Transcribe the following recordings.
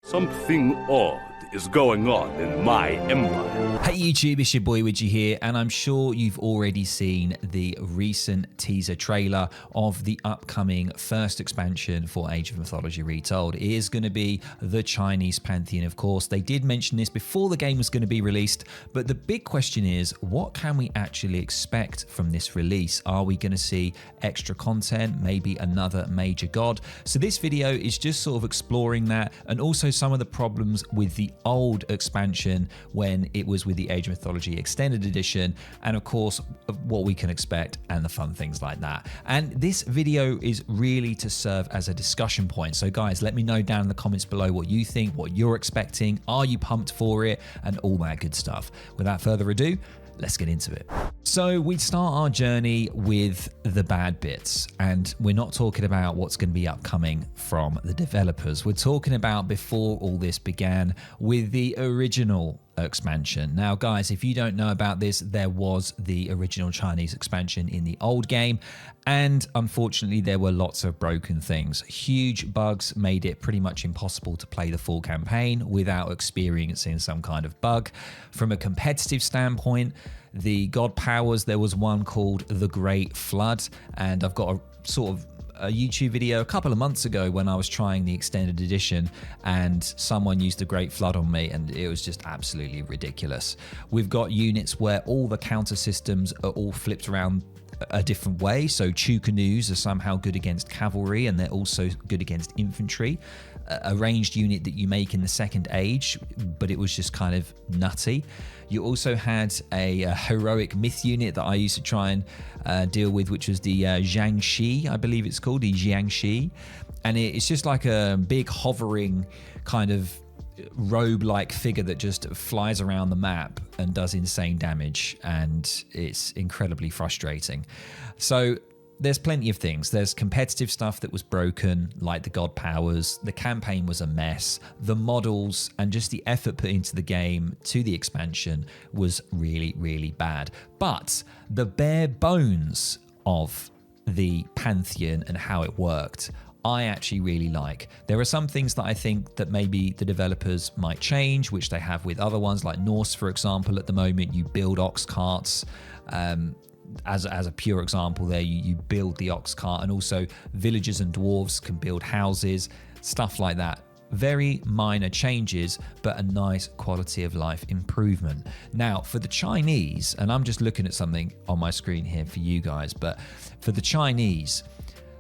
Something odd is going on in my empire. Hey YouTube, it's your boy Widgie here, and I'm sure you've already seen the recent teaser trailer of the upcoming first expansion for Age of Mythology Retold. It is going to be the Chinese pantheon, of course. They did mention this before the game was going to be released, but the big question is, what can we actually expect from this release? Are we going to see extra content, maybe another major god? So this video is just sort of exploring that, and also some of the problems with the old expansion when it was with the Age of Mythology Extended Edition, and of course what we can expect and the fun things like that. And this video is really to serve as a discussion point. So guys, let me know down in the comments below what you think, what you're expecting, are you pumped for it, and all that good stuff. Without further ado, let's get into it. So we start our journey with the bad bits, and we're not talking about what's going to be upcoming from the developers. We're talking about before all this began with the original expansion. Now guys, if you don't know about this, there was the original Chinese expansion in the old game, and unfortunately there were lots of broken things. Huge bugs made it pretty much impossible to play the full campaign without experiencing some kind of bug. From a competitive standpoint, the god powers, there was one called the Great Flood, and I've got a sort of a YouTube video a couple of months ago when I was trying the extended edition, and someone used the Great Flood on me, and it was just absolutely ridiculous. We've got units where all the counter systems are all flipped around a different way. So Chu canoes are somehow good against cavalry, and they're also good against infantry. A ranged unit that you make in the second age, but it was just kind of nutty. You also had a heroic myth unit that I used to try and deal with, which was the Jiangxi, I believe it's called, the Jiangxi. And it's just like a big hovering kind of robe-like figure that just flies around the map and does insane damage, and it's incredibly frustrating. So there's plenty of things. There's competitive stuff that was broken, like the god powers. The campaign was a mess. The models and just the effort put into the game to the expansion was really, really bad. But the bare bones of the pantheon and how it worked, I actually really like. There are some things that I think that maybe the developers might change, which they have with other ones, like Norse, for example. At the moment, you build ox carts. As a pure example there, you build the ox cart, and also villagers and dwarves can build houses, stuff like that. Very minor changes, but a nice quality of life improvement. Now for the Chinese, and I'm just looking at something on my screen here for you guys, but for the Chinese,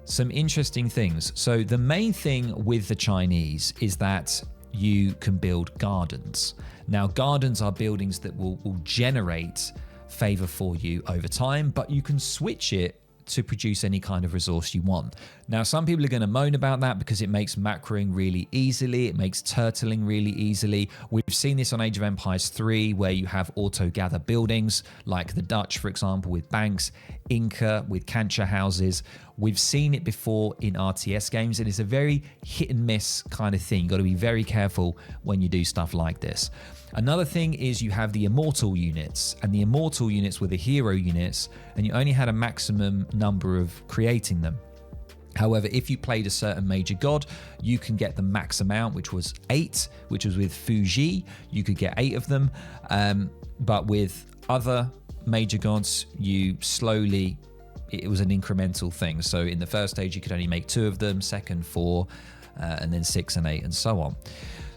some interesting things. So the main thing with the Chinese is that you can build gardens. Now gardens are buildings that will generate favor for you over time, but you can switch it to produce any kind of resource you want. Now, some people are going to moan about that because it makes macroing really easily, it makes turtling really easily. We've seen this on Age of Empires 3, where you have auto-gather buildings, like the Dutch, for example, with banks, Inca with cancha houses. We've seen it before in RTS games, and it's a very hit and miss kind of thing. You've got to be very careful when you do stuff like this. Another thing is you have the immortal units, and the immortal units were the hero units, and you only had a maximum number of creating them. However, if you played a certain major god, you can get the max amount, which was 8, which was with Fuji. You could get 8 of them, but with other major gods, you slowly, it was an incremental thing. So in the first stage, you could only make 2 of them, second 4, and then 6 and 8, and so on.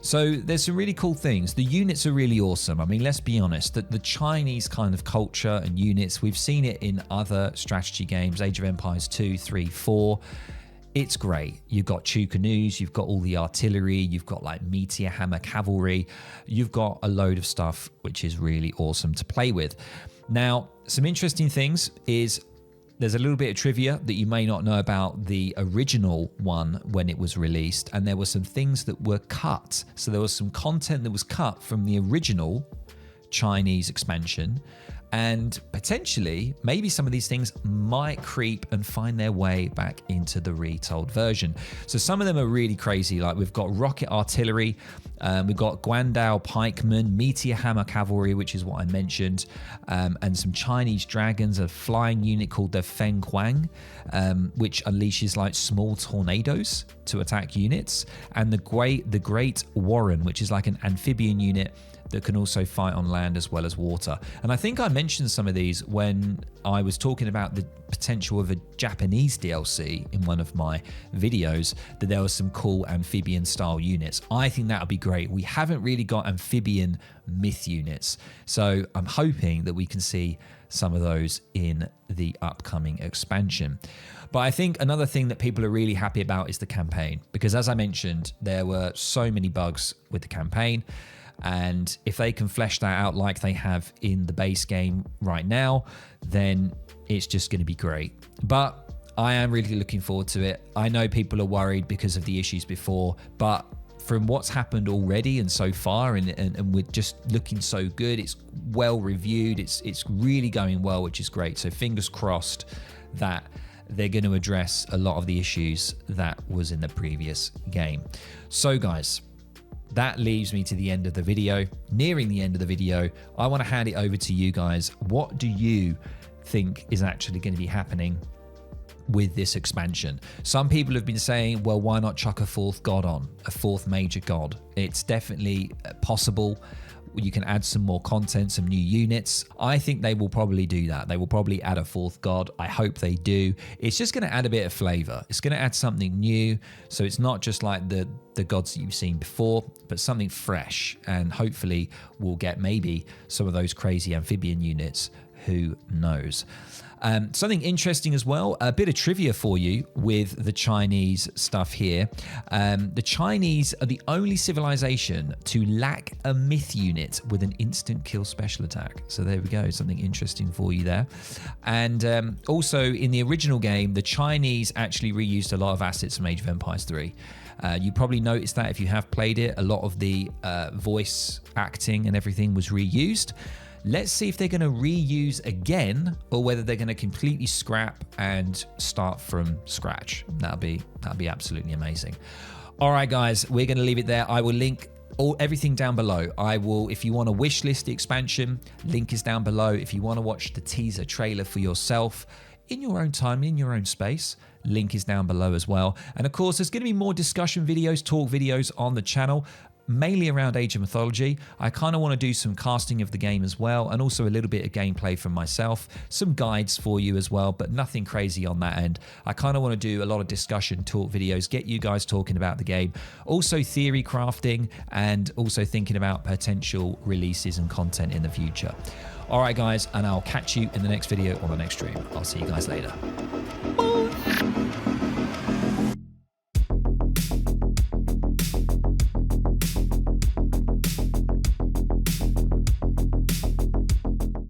So there's some really cool things. The units are really awesome. I mean, let's be honest, that the Chinese kind of culture and units, we've seen it in other strategy games, Age of Empires 2, 3, 4. It's great. You've got Chu canoes, you've got all the artillery, you've got like meteor hammer cavalry, you've got a load of stuff which is really awesome to play with. Now, some interesting things is there's a little bit of trivia that you may not know about the original one when it was released, and there were some things that were cut. So there was some content that was cut from the original Chinese expansion, and potentially maybe some of these things might creep and find their way back into the retold version. So some of them are really crazy, like we've got rocket artillery, We've got Guandao Pikemen, Meteor Hammer Cavalry, which is what I mentioned, and some Chinese dragons, a flying unit called the Feng Huang, which unleashes like small tornadoes to attack units, and the Great Warren, which is like an amphibian unit that can also fight on land as well as water. And I think I mentioned some of these when I was talking about the potential of a Japanese DLC in one of my videos, that there were some cool amphibian style units. I think that would be great. We haven't really got amphibian myth units, so I'm hoping that we can see some of those in the upcoming expansion. But I think another thing that people are really happy about is the campaign, because as I mentioned, there were so many bugs with the campaign. And if they can flesh that out like they have in the base game right now, then it's just going to be great. But I am really looking forward to it. I know people are worried because of the issues before, but from what's happened already and so far, and we're just looking so good, it's well reviewed, it's really going well, which is great. So fingers crossed that they're going to address a lot of the issues that was in the previous game. So guys, that leaves me to the end of the video, nearing the end of the video. I want to hand it over to you guys. What do you think is actually going to be happening with this expansion? Some people have been saying, well, why not chuck a fourth god on, a fourth major god? It's definitely possible. You can add some more content, some new units. I think they will probably do that. They will probably add a fourth god. I hope they do. It's just going to add a bit of flavor. It's going to add something new. So it's not just like the gods that you've seen before, but something fresh. And hopefully we'll get maybe some of those crazy amphibian units. Who knows? Something interesting as well, a bit of trivia for you with the Chinese stuff here. The Chinese are the only civilization to lack a myth unit with an instant kill special attack. So there we go, something interesting for you there. And also in the original game, the Chinese actually reused a lot of assets from Age of Empires 3. You probably noticed that if you have played it, a lot of the voice acting and everything was reused. Let's see if they're going to reuse again, or whether they're going to completely scrap and start from scratch. That'd be absolutely amazing. All right, guys, we're going to leave it there. I will link everything down below. I will, if you want to wish list the expansion, link is down below. If you want to watch the teaser trailer for yourself in your own time, in your own space, link is down below as well. And of course, there's going to be more discussion videos, talk videos on the channel, mainly around Age of Mythology. I kind of want to do some casting of the game as well, and also a little bit of gameplay from myself, some guides for you as well, but nothing crazy on that end. I kind of want to do a lot of discussion, talk videos, get you guys talking about the game, also theory crafting, and also thinking about potential releases and content in the future. All right, guys, and I'll catch you in the next video or the next stream. I'll see you guys later.